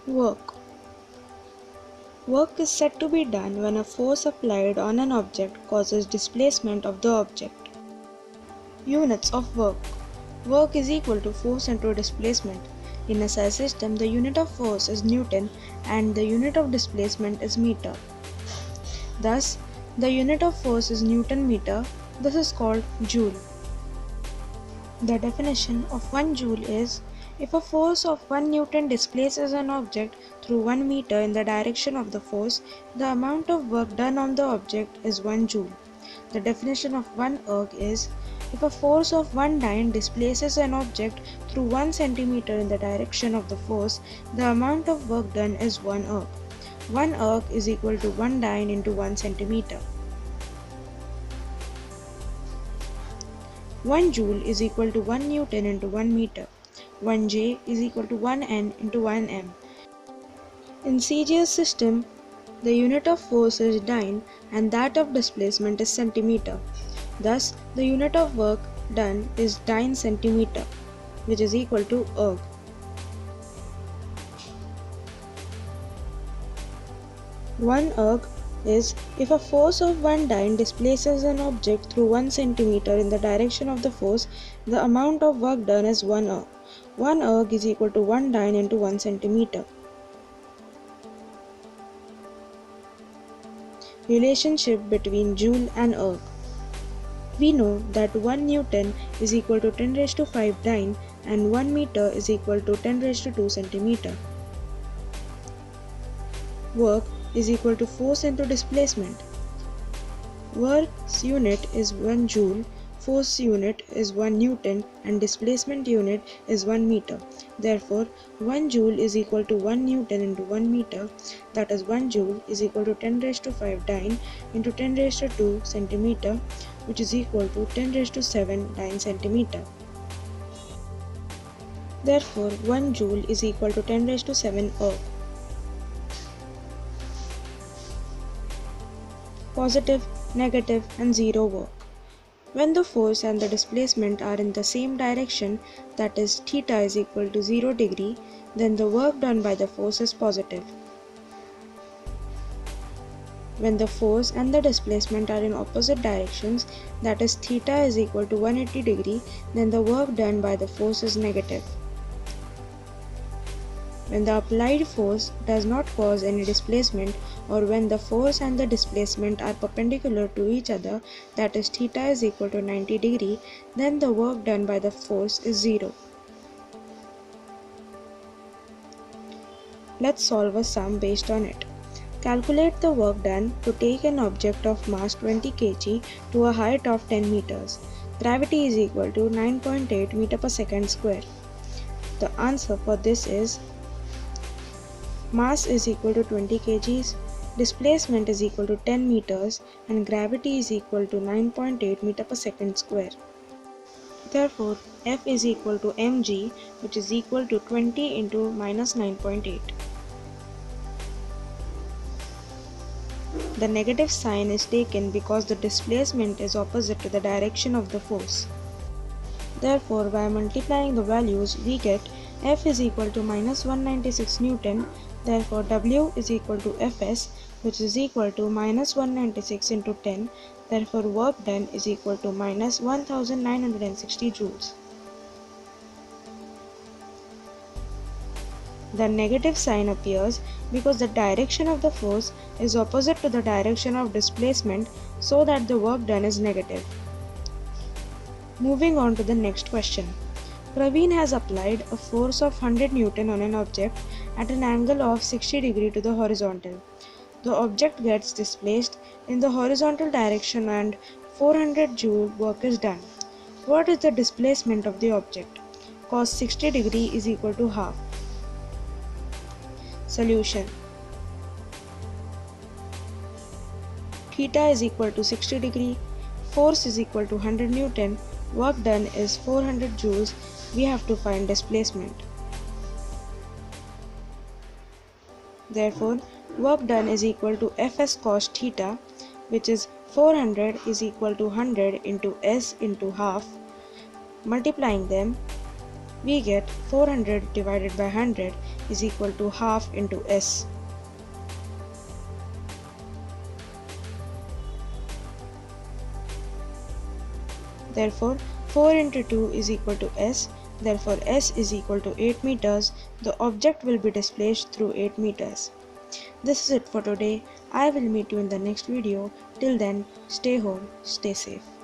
Work. Work is said to be done when a force applied on an object causes displacement of the object. Units of work. Work is equal to force into displacement. In a SI system, the unit of force is Newton and the unit of displacement is meter. Thus, the unit of force is Newton meter. This is called joule. The definition of 1 joule is: if a force of 1 Newton displaces an object through 1 meter in the direction of the force, the amount of work done on the object is 1 joule. The definition of 1 erg is: if a force of 1 dyne displaces an object through 1 centimeter in the direction of the force, the amount of work done is 1 erg. 1 erg is equal to 1 dyne into 1 centimeter. 1 joule is equal to 1 Newton into 1 meter. 1 J is equal to 1 N into 1 M. In CGS system, the unit of force is dyne and that of displacement is centimeter. Thus, the unit of work done is dyne centimeter, which is equal to erg. One erg is: if a force of 1 dyne displaces an object through 1 centimeter in the direction of the force, the amount of work done is 1 erg. 1 erg is equal to 1 dyne into 1 centimeter. Relationship between joule and erg. We know that 1 Newton is equal to 10 raised to 5 dyne and 1 meter is equal to 10 raised to 2 centimeter. Work is equal to force into displacement. Work's unit is 1 joule, force unit is 1 Newton and displacement unit is 1 meter. Therefore, 1 joule is equal to 1 Newton into 1 meter, that is 1 joule is equal to 10 raised to 5 dyne into 10 raised to 2 centimeter, which is equal to 10 raised to 7 dyne centimeter. Therefore, 1 joule is equal to 10 raised to 7 erg. Positive, negative and zero work. When the force and the displacement are in the same direction, that is theta is equal to 0 degree, then the work done by the force is positive. When the force and the displacement are in opposite directions, that is theta is equal to 180 degree, then the work done by the force is negative. When the applied force does not cause any displacement, or when the force and the displacement are perpendicular to each other, that is theta is equal to 90 degree, then the work done by the force is 0. Let's solve a sum based on it. Calculate the work done to take an object of mass 20 kg to a height of 10 meters. Gravity is equal to 9.8 meter per second square. The answer for this is: mass is equal to 20 kgs, displacement is equal to 10 meters and gravity is equal to 9.8 meter per second square. Therefore, F is equal to mg, which is equal to 20 into minus 9.8. The negative sign is taken because the displacement is opposite to the direction of the force. Therefore, by multiplying the values, we get F is equal to minus 196 Newton. Therefore, W is equal to Fs, which is equal to minus 196 into 10. Therefore, work done is equal to minus 1960 joules. The negative sign appears because the direction of the force is opposite to the direction of displacement, so that the work done is negative. Moving on to the next question. Praveen has applied a force of 100 Newton on an object at an angle of 60 degree to the horizontal. The object gets displaced in the horizontal direction and 400 joule work is done. What is the displacement of the object? Cos 60 degree is equal to half. Solution. Theta is equal to 60 degree, force is equal to 100 Newton, work done is 400 joules, we have to find displacement. Therefore, work done is equal to Fs cos theta, which is 400 is equal to 100 into S into half. Multiplying them, we get 400 divided by 100 is equal to half into s. Therefore, 4 into 2 is equal to s. Therefore, s is equal to 8 meters. The object will be displaced through 8 meters. This is it for today. I will meet you in the next video. Till then, stay home, stay safe.